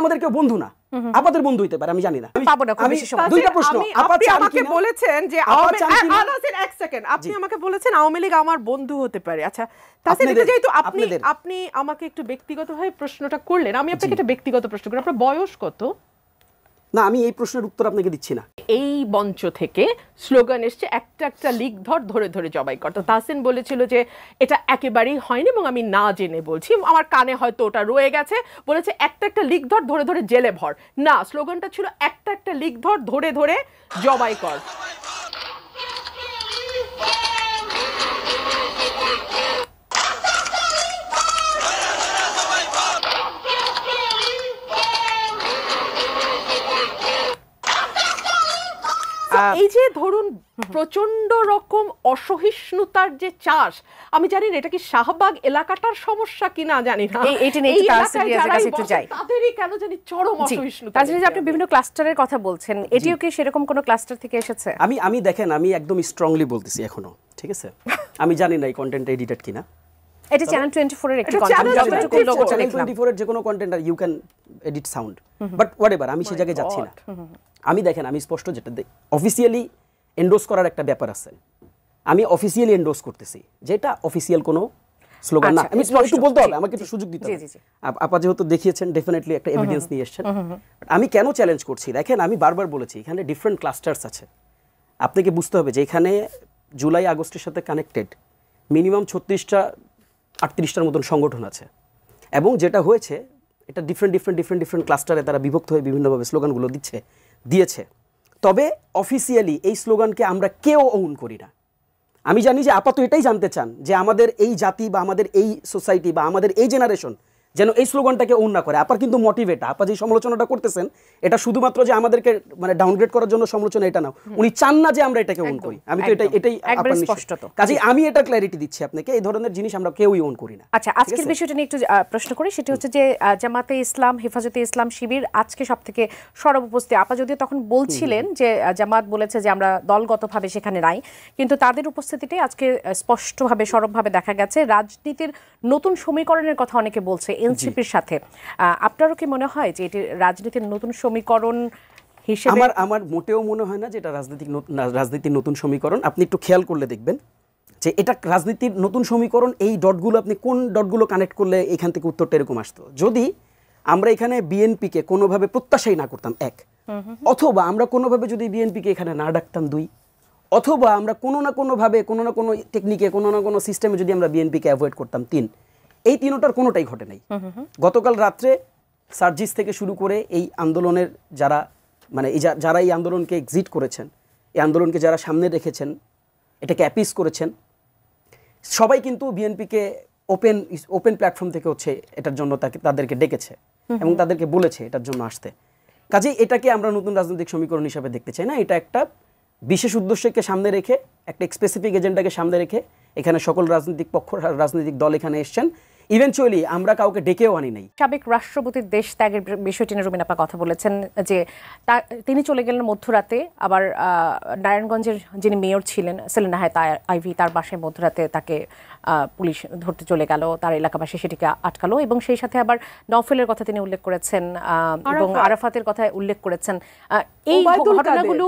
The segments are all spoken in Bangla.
আমাদের কেউ বন্ধু না, আপাদের বন্ধু হইতে পারে, আমি জানি না। আমি দুইটা প্রশ্ন, আপনি আমাকে বলেছেন যে এক সেকেন্ড, আপনি আমাকে বলেছেন আওয়ামী লীগ আমার বন্ধু হতে পারে। আচ্ছা তাহলে যেহেতু আপনি আমাকে একটু ব্যক্তিগতভাবে প্রশ্নটা করলেন, আমি আপনাকে একটা ব্যক্তিগত প্রশ্ন করি, আপনার বয়স কত? না, আমি এই প্রশ্নের উত্তর আপনাকে দিচ্ছি না। এই মঞ্চ থেকে স্লোগান এসছে একটা একটা লিগ ধরে ধরে জবাই কর। তো তাহসিন বলেছিল যে এটা একেবারেই হয়নি এবং আমি না জেনে বলছি, আমার কানে হয়তো ওটা রয়ে গেছে, বলেছে একটা একটা লিগ ধরে ধরে জেলে ভর। না, স্লোগানটা ছিল একটা একটা লিগ ধরে ধরে জবাই কর। এই যে ধরুন প্রচন্ড রকম অসহিষ্ণুতার যে চাষ, আমি জানি না এটা কি শাহবাগ এলাকাটার সমস্যা কিনা জানি না, তাদেরই কেন জানি চরম অসহিষ্ণুতা। আপনি বিভিন্ন ক্লাস্টারের কথা বলছেন, এটিও কি সেরকম কোনো ক্লাস্টার থেকে এসেছে? আমি দেখেন, আমি একদম স্ট্রংলি বলতেছি এখনো, ঠিক আছে? আমি জানি না এই কন্টেন্ট এডিটেড কিনা। এটা চ্যানেল 24 এর একটি কন্টেন্ট, চ্যানেল 24 এর যে কোনো কন্টেন্ট আর you can edit sound, but whatever, আমি সেই জায়গায় যাচ্ছি না। আমি দেখেন, আমি স্পষ্ট যেটা অফিসিয়ালি এন্ডোর্স করার একটা ব্যাপার আছে, আমি অফিসিয়ালি এন্ডোর্স করতেছি, যেটা অফিসিয়াল কোনো স্লোগান না। আমি একটু বলতে হবে, আমাকে একটু সুযোগ দিতে হবে। আপা যেহেতু দেখিয়েছেন, ডেফিনেটলি একটা এভিডেন্স নিয়ে এসেছেন। আমি কেন চ্যালেঞ্জ করছি দেখেন, আমি বারবার বলেছি এখানে ডিফারেন্ট ক্লাস্টার্স আছে। আপনাকে বুঝতে হবে যে এখানে জুলাই আগস্টের সাথে কানেক্টেড মিনিমাম 36টা 38টার মতন সংগঠন আছে, এবং যেটা হয়েছে এটা ডিফারেন্ট ক্লাস্টারে তারা বিভক্ত হয়ে বিভিন্নভাবে স্লোগানগুলো দিয়েছে। তবে অফিসিয়ালি এই স্লোগানকে আমরা কেউ ওন করি না। আমি জানি যে আপাতত এটাই জানতে চান যে আমাদের এই জাতি বা আমাদের এই সোসাইটি বা আমাদের এই জেনারেশন যেন এই স্লোগানটাকে ওন না করে। আপার কিন্তু মোটিভেট, আপা যে সমালোচনাটা করতেছেন এটা শুধুমাত্র যে আমাদেরকে মানে ডাউনগ্রেড করার জন্য সমালোচনা, এটা না, উনি চান না যে আমরা এটাকে ওন করি। আমি তো এটাই কাজেই আমি এটা ক্ল্যারিটি দিচ্ছি আপনাকে, এই ধরনের জিনিস আমরা কেউই ওন করি না। আচ্ছা, আজকের বিষয়টা নিয়ে একটু প্রশ্ন করি, সেটা হচ্ছে যে জামাতে ইসলাম, হেফাজতে ইসলাম শিবির আজকে সবথেকে সরব উপস্থিত। আপা যদিও তখন বলছিলেন যে জামাত বলেছে যে আমরা দলগতভাবে সেখানে নাই, কিন্তু তাদের উপস্থিতিটাই আজকে স্পষ্টভাবে সরবভাবে দেখা গেছে। রাজনীতির নতুন সমীকরণের কথা অনেকে বলছে এনসিপির সাথে, আপনারও কি মনে হয় যে এটি রাজনীতির নতুন সমীকরণ হিসেবে? আমার মোটেও মনে হয় না যে এটা রাজনীতির নতুন সমীকরণ। আপনি একটু খেয়াল করলে দেখবেন যে এটা রাজনীতির নতুন সমীকরণ। এই ডটগুলো আপনি কোন ডটগুলো কানেক্ট করলে এখান থেকে উত্তরটা এরকম আসতো, যদি আমরা এখানে বিএনপিকে কোনোভাবে প্রত্যাশাই না করতাম, এক, অথবা আমরা কোনোভাবে যদি বিএনপিকে এখানে না ডাকতাম, দুই, অথবা আমরা কোনো না কোনোভাবে কোনো না কোনো টেকনিকে কোনো না কোনো সিস্টেমে যদি আমরা বিএনপিকে অ্যাভয়েড করতাম, তিন। এই তিনটার কোনোটাই ঘটে নাই। গতকাল রাত্রে সার্জিস থেকে শুরু করে এই আন্দোলনের যারা মানে যারা এই আন্দোলনকে এক্সিট করেছেন, এই আন্দোলনকে যারা সামনে রেখেছেন, এটাকে অ্যাপিস করেছেন, সবাই কিন্তু বিএনপিকে ওপেন প্ল্যাটফর্ম থেকে হচ্ছে এটার জন্য তাদেরকে ডেকেছে এবং তাদেরকে বলেছে এটার জন্য আসতে। কাজেই এটাকে আমরা নতুন রাজনৈতিক সমীকরণ হিসাবে দেখতে চাই না। এটা একটা বিশেষ উদ্দেশ্যকে সামনে রেখে, একটা স্পেসিফিক এজেন্ডাকে সামনে রেখে এখানে সকল রাজনৈতিক পক্ষ, রাজনৈতিক দল এখানে এসছেন। ইভেনচুয়ালি আমরা কাউকে ডেকেও আনি নাই। সাবেক রাষ্ট্রপতির দেশ ত্যাগের বিষয়টি নিয়ে রুমিন আপা কথা বলেছেন যে তিনি চলে গেলেন মধ্যরাতে, আবার নারায়ণগঞ্জের যিনি মেয়র ছিলেন সেলিনা হায়াত আইভি, তার বাসায় মধ্যরাতে তাকে পুলিশ ধরতে চলে গেল, তার এলাকাবাসী সেটিকে আটকালো, এবং সেই সাথে আবার নওফেলের কথা তিনি উল্লেখ করেছেন এবং আরাফাতের কথা উল্লেখ করেছেন। এই ঘটনাগুলো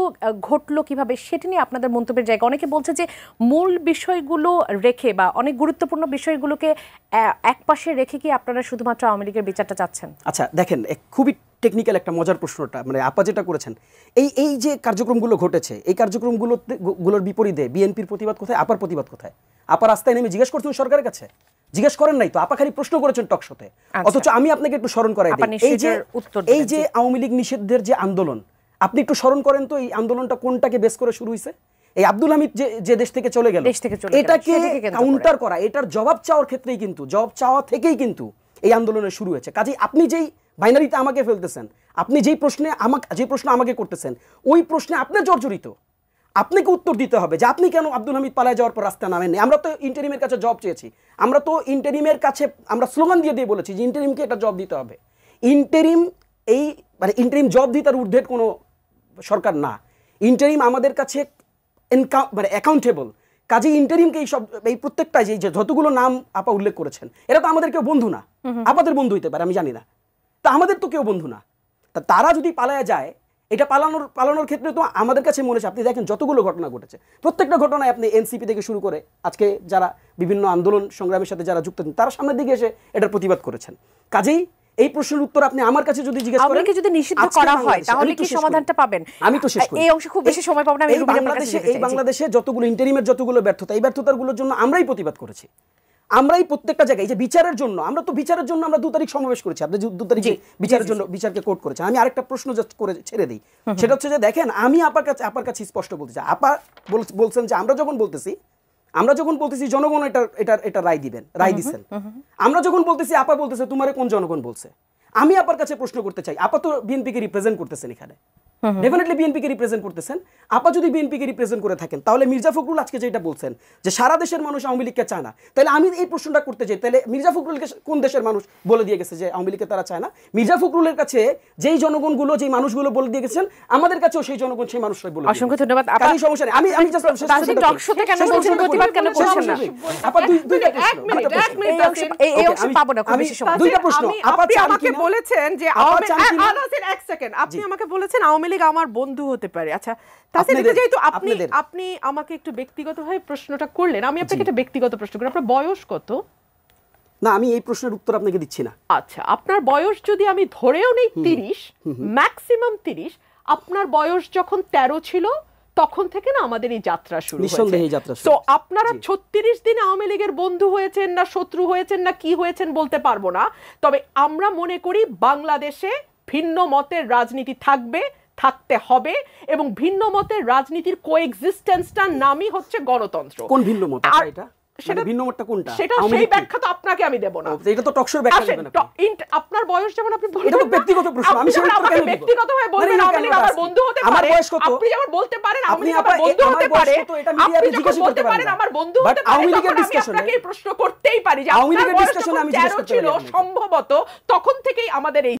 ঘটলো কিভাবে সেটি নিয়ে আপনাদের মন্তব্যের জায়গা? অনেকে বলছে যে মূল বিষয়গুলো রেখে বা অনেক গুরুত্বপূর্ণ বিষয়গুলোকে একপাশে রেখে কি আপনারা শুধুমাত্র আওয়ামী লীগের বিচারটা চাচ্ছেন? আচ্ছা দেখেন, খুবই টেকনিক্যাল একটা মজার প্রশ্নটা, মানে আপা যেটা করেছেন, এই যে কার্যক্রমগুলো ঘটেছে, এই কার্যক্রমগুলোর বিপরীতে বিএনপির প্রতিবাদ কোথায়, আপার প্রতিবাদ কোথায়? আপা রাস্তায় নেমে জিজ্ঞেস করছেন সরকারের কাছে? জিজ্ঞেস করেন নাই তো, আপা খালি প্রশ্ন করেছেন টকশোতে। অথচ আমি আপনাকে একটু স্মরণ করাই দিই, এই যে আওয়ামী লীগ নিষিদ্ধের যে আন্দোলন, আপনি একটু স্মরণ করেন তো এই আন্দোলনটা কোনটাকে বেস করে শুরু হয়েছে? এই আব্দুল হামিদ যে দেশ থেকে চলে গেল, এটাকে কাউন্টার করা, এটার জবাব চাওয়ার ক্ষেত্রেই কিন্তু, জবাব চাওয়া থেকেই কিন্তু এই আন্দোলনের শুরু হয়েছে। কাজেই আপনি যেই বাইনারিতে আমাকে ফেলতেছেন, আপনি যে প্রশ্ন আমাকে করতেছেন, ওই প্রশ্নে আপনি জর্জরিত, আপনাকে উত্তর দিতে হবে যে আপনি কেন আব্দুল হামিদ পালায় যাওয়ার পর রাস্তা নামেননি। আমরা তো ইন্টারিমের কাছে জবাব চেয়েছি, আমরা তো ইন্টারিমের কাছে আমরা স্লোগান দিয়ে বলেছি যে ইন্টারিমকে এটা জবাব দিতে হবে। ইন্টারিম মানে ইন্টারিম জবাব দিতে আর ঊর্ধ্বের কোনো সরকার না। ইন্টারিম আমাদের কাছে মানে অ্যাকাউন্টেবল। কাজে ইন্টারিমকে এই প্রত্যেকটা যে যতগুলো নাম আপা উল্লেখ করেছেন, এরা তো আমাদের কেউ বন্ধু না, আপাদের বন্ধু হইতে পারে, আমি জানি না। তা আমাদের তো কেউ বন্ধু না। তা তারা যদি পালায়া যায়, এটা পালানোর ক্ষেত্রে তো আমাদের কাছে মনে হচ্ছে, আপনি দেখেন যতগুলো ঘটনা ঘটেছে, প্রত্যেকটা ঘটনায় আপনি এনসিপি থেকে শুরু করে আজকে যারা বিভিন্ন আন্দোলন সংগ্রামের সাথে যারা যুক্ত, তারা সামনের দিকে এসে এটার প্রতিবাদ করেছেন। কাজেই এই প্রশ্নের উত্তর আপনি আমার কাছে যদি জিজ্ঞেস করেন, আমাকে যদি নিষিদ্ধ করা হয় তাহলে কি সমাধানটা পাবেন? আমি তো শেষ করি, এই অংশ খুব বেশি সময় পাবো না। এই বাংলাদেশে যতগুলো ইন্টারিমের যতগুলো ব্যর্থতা, এই ব্যর্থতাগুলোর জন্য আমরাই প্রতিবাদ করেছি। আমরাই প্রত্যেকটা জায়গায়, এই যে বিচারের জন্য, আমরা তো বিচারের জন্য আমরা 2 তারিখ সমাবেশ করেছি, আপনি 2 তারিখে বিচারের জন্য বিচারকে কোর্ট করেছেন। আমি আরেকটা প্রশ্ন জাস্ট করে ছেড়ে দিই, সেটা হচ্ছে যে দেখেন, আমি আপার কাছে স্পষ্ট বলতে চাই। আপা বলছেন যে আমরা যখন বলতেছি জনগণ এটা রায় দিবেন, আমরা যখন বলতেছি, আপা বলতেছে তোমারে কোন জনগণ বলছে। আমি আপার কাছে প্রশ্ন করতে চাই, আপা তো বিএনপিকে রিপ্রেজেন্ট করতেছেন, এখানে ডেফিনেটলি বিএনপিকে রিপ্রেজেন্ট করতেছেন। আপা যদি বিএনপিকে রিপ্রেজেন্ট করে থাকেন, তাহলে মির্জা ফখরুল আজকে যেটা বলছেন যে সারা দেশের মানুষ আওয়ামী লীগকে চায় না, তাহলে আমি এই প্রশ্নটা করতে চাই, তাহলে মির্জা ফখরুলকে কোন দেশের মানুষ বলে দিয়ে গেছে যে আওয়ামী লীগকে তারা চায় না? মির্জা ফখরুলের কাছে যেই জনগণগুলো, যেই মানুষগুলো বলে দিয়ে গেছেন, আমাদের কাছেও সেই জনগণ, সেই মানুষরাই বলে। অসংখ্য ধন্যবাদ। কারণ সমস্যা নেই, আমি জাস্ট টক শোতে কেন বলছেন, প্রতিবাদ কেন করছেন না? আপা দুইটা প্রশ্ন, এই অংশ পাবো না, খুব বেশি সময়। দুইটা প্রশ্ন। আপনি আমাকে বলেছেন যে এক সেকেন্ড, আপনি আমাকে বলেছেন আওয়ামী লীগ আমার বন্ধু হতে পারে। আচ্ছা, তাহলে যেহেতু আপনি আমাকে একটু ব্যক্তিগতভাবে প্রশ্নটা করলেন, আমি আপনাকে একটা ব্যক্তিগত প্রশ্ন করি। আপনার বয়স কত? না, আমি এই প্রশ্নের উত্তর আপনাকে দিচ্ছি না। আচ্ছা, আপনার বয়স যদি আমি ধরেও নেই 30, ম্যাক্সিমাম 30, আপনার বয়স যখন 13 ছিল তখন থেকে না আমাদের এই যাত্রা শুরু হয়েছে। তো আপনারা 36 দিনে আওয়ামী লীগের বন্ধু হয়েছেন না শত্রু হয়েছেন না কি হয়েছেন বলতে পারবো না, তবে আমরা মনে করি বাংলাদেশে ভিন্ন মতের রাজনীতি থাকতে হবে, এবং ভিন্ন মতের রাজনীতির কোএক্সিস্টেন্সটার নামই হচ্ছে গণতন্ত্র। কোন ভিন্ন মত এটা? সেটা ভিন্ন মতটা কোনটা? সেটা সেই ব্যাখ্যা তো আপনাকে আমি দেব না। এটা তো টকশোর ব্যাখ্যা দেবেন আপনি। আপনার বয়স যেমন আপনি বললেন, এটা তো ব্যক্তিগত প্রশ্ন, আমি সেটা কেন দেব? ব্যক্তিগতভাবে বলবেন আওয়ামী লীগ আমার বন্ধু হতে পারে। আমার বয়স কত? আপনি যেমন বলতে পারেন আওয়ামী লীগ আমার বন্ধু হতে পারে, আপনি জিজ্ঞাসা করতে পারেন আমার বন্ধু হতে পারে, আওয়ামী লীগের ডিসকাশনে আপনাকে প্রশ্ন করতেই পারি যে আওয়ামী লীগের ডিসকাশনে আমি জিজ্ঞাসা করতে পারি সম্ভবত তখন থেকেই আমাদের এই